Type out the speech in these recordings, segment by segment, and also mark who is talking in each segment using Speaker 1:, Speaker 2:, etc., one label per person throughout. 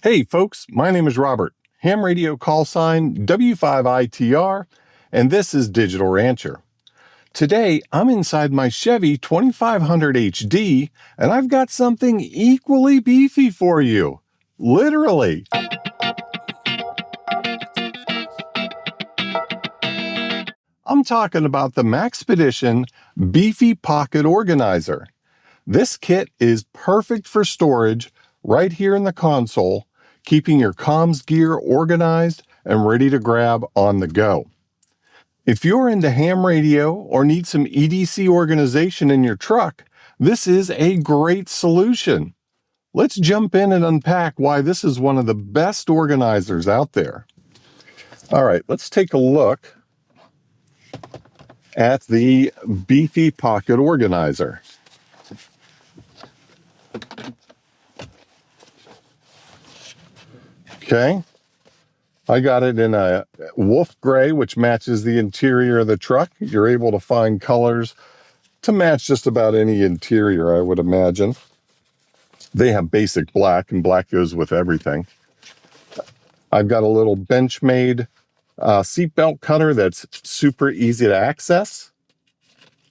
Speaker 1: Hey folks, my name is Robert, ham radio call sign W5ITR, and this is Digital Rancher. Today, I'm inside my Chevy 2500 HD, and I've got something equally beefy for you. Literally. I'm talking about the Maxpedition Beefy Pocket Organizer. This kit is perfect for storage right here in the console, keeping your comms gear organized and ready to grab on the go. If you're into ham radio or need some EDC organization in your truck, this is a great solution. Let's jump in and unpack why this is one of the best organizers out there. All right, let's take a look at the Beefy Pocket Organizer. Okay, I got it in a wolf gray, which matches the interior of the truck. You're able to find colors to match just about any interior, I would imagine. They have basic black, and black goes with everything. I've got a little Benchmade seatbelt cutter that's super easy to access,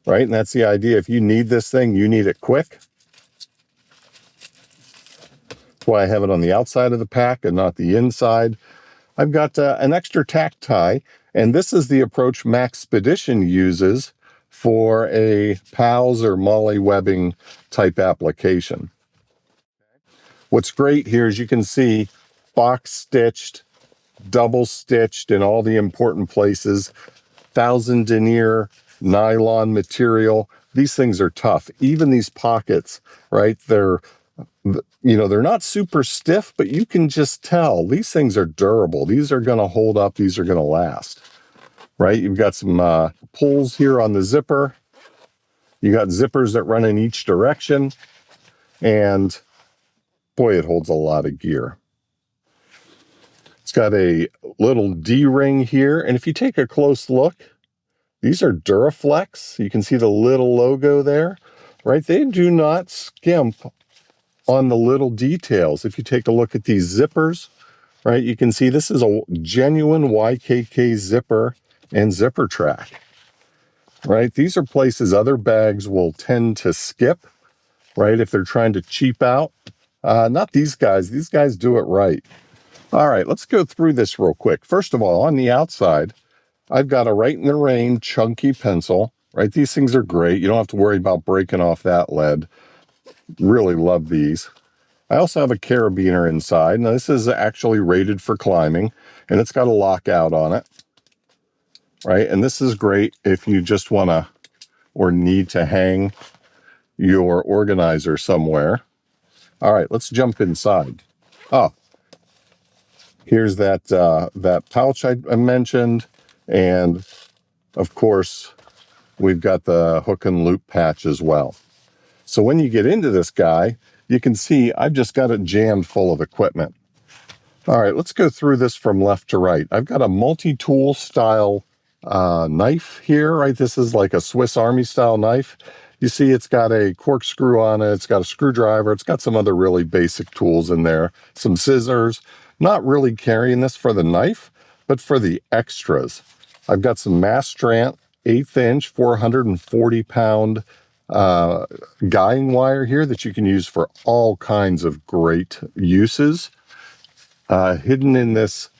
Speaker 1: right? And that's the idea. If you need this thing, you need it quick. That's why I have it on the outside of the pack and not the inside. I've got an extra TacTie, and this is the approach Maxpedition uses for a PALS or MOLLE webbing type application. What's great here is you can see box stitched, double stitched in all the important places, 1000 denier nylon material. These things are tough. Even these pockets, right? They're not super stiff, but you can just tell these things are durable. These are going to hold up. These are going to last, right? You've got some pulls here on the zipper. You got zippers that run in each direction, and boy, it holds a lot of gear. It's got a little D-ring here, and if you take a close look, these are Duraflex. You can see the little logo there, right? They do not skimp on the little details. If you take a look at these zippers, right, you can see this is a genuine YKK zipper and zipper track, right? These are places other bags will tend to skip, right, if they're trying to cheap out. Not these guys. These guys do it right. All right, let's go through this real quick. First of all, on the outside, I've got a Rite in the Rain chunky pencil, right? These things are great. You don't have to worry about breaking off that lead. Really love these. I also have a carabiner inside. Now, this is actually rated for climbing, and it's got a lockout on it, right? And this is great if you just want to or need to hang your organizer somewhere. All right, let's jump inside. Oh, here's that pouch I mentioned, and of course, we've got the hook and loop patch as well. So when you get into this guy, you can see I've just got it jammed full of equipment. All right, let's go through this from left to right. I've got a multi-tool style knife here, right? This is like a Swiss Army style knife. You see it's got a corkscrew on it. It's got a screwdriver. It's got some other really basic tools in there. Some scissors. Not really carrying this for the knife, but for the extras. I've got some Mastrant 1/8 inch, 440 pound guying wire here that you can use for all kinds of great uses. Hidden in this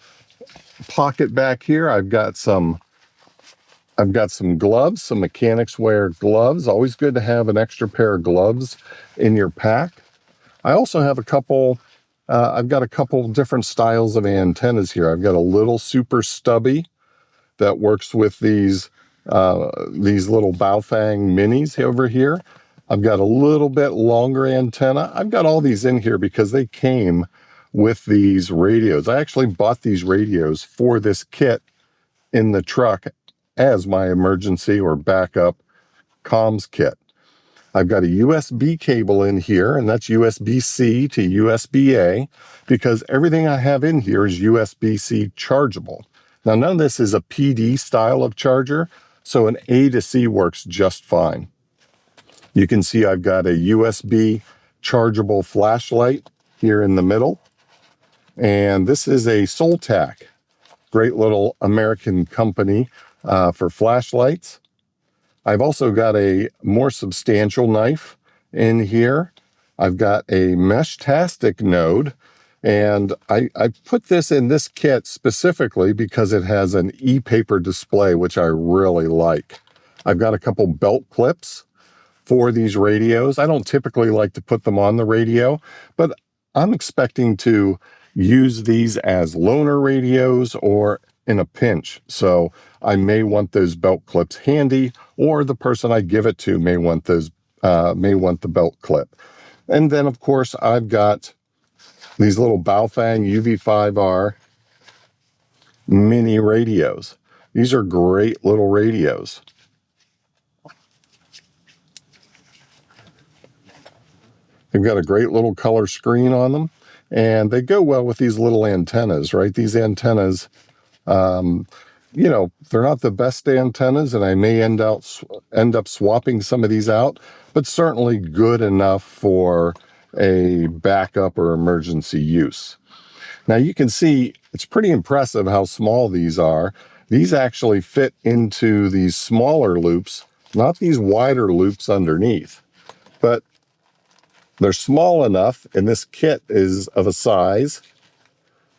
Speaker 1: pocket back here, I've got some gloves, some Mechanix Wear gloves. Always good to have an extra pair of gloves in your pack. I also have I've got a couple different styles of antennas here. I've got a little super stubby that works with these little Baofeng minis over here. I've got a little bit longer antenna. I've got all these in here because they came with these radios. I actually bought these radios for this kit in the truck as my emergency or backup comms kit. I've got a USB cable in here, and that's USB-C to USB-A, because everything I have in here is USB-C chargeable. Now, none of this is a PD style of charger, so an A to C works just fine. You can see I've got a USB chargeable flashlight here in the middle. And this is a Sol-Tac, great little American company for flashlights. I've also got a more substantial knife in here. I've got a mesh-tastic node, and I put this in this kit specifically because it has an e-paper display, which I really like. I've got a couple belt clips for these radios. I don't typically like to put them on the radio, but I'm expecting to use these as loaner radios or in a pinch. So I may want those belt clips handy, or the person I give it to may want those, may want the belt clip. And then of course I've got these little Baofeng UV-5R Mini radios. These are great little radios. They've got a great little color screen on them, and they go well with these little antennas, right? These antennas, you know, they're not the best antennas, and I may end up swapping some of these out, but certainly good enough for a backup or emergency use. Now you can see it's pretty impressive how small these are. These actually fit into these smaller loops, not these wider loops underneath, but they're small enough, and this kit is of a size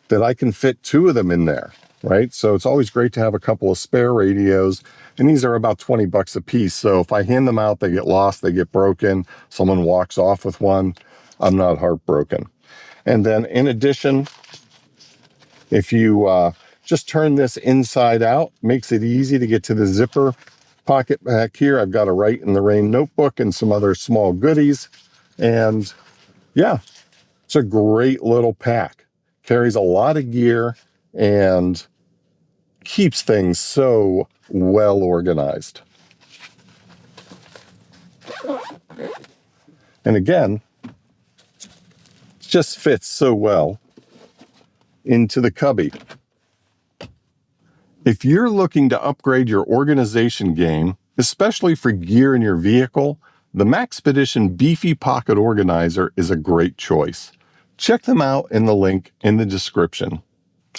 Speaker 1: that I can fit 2 of them in there, right? So it's always great to have a couple of spare radios, and these are about 20 bucks a piece. So if I hand them out, they get lost, they get broken, someone walks off with one, I'm not heartbroken. And then in addition, if you just turn this inside out, makes it easy to get to the zipper pocket back here. I've got a Rite in the Rain notebook and some other small goodies. And yeah, it's a great little pack. Carries a lot of gear and keeps things so well organized. And again, it just fits so well into the cubby. If you're looking to upgrade your organization game, especially for gear in your vehicle, the Maxpedition Beefy Pocket Organizer is a great choice. Check them out in the link in the description.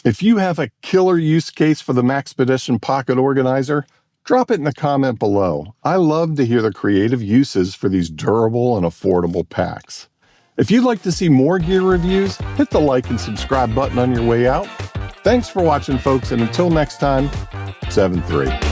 Speaker 1: If you have a killer use case for the Maxpedition Pocket Organizer, drop it in the comment below. I love to hear the creative uses for these durable and affordable packs. If you'd like to see more gear reviews, hit the like and subscribe button on your way out. Thanks for watching, folks, and until next time, 7-3.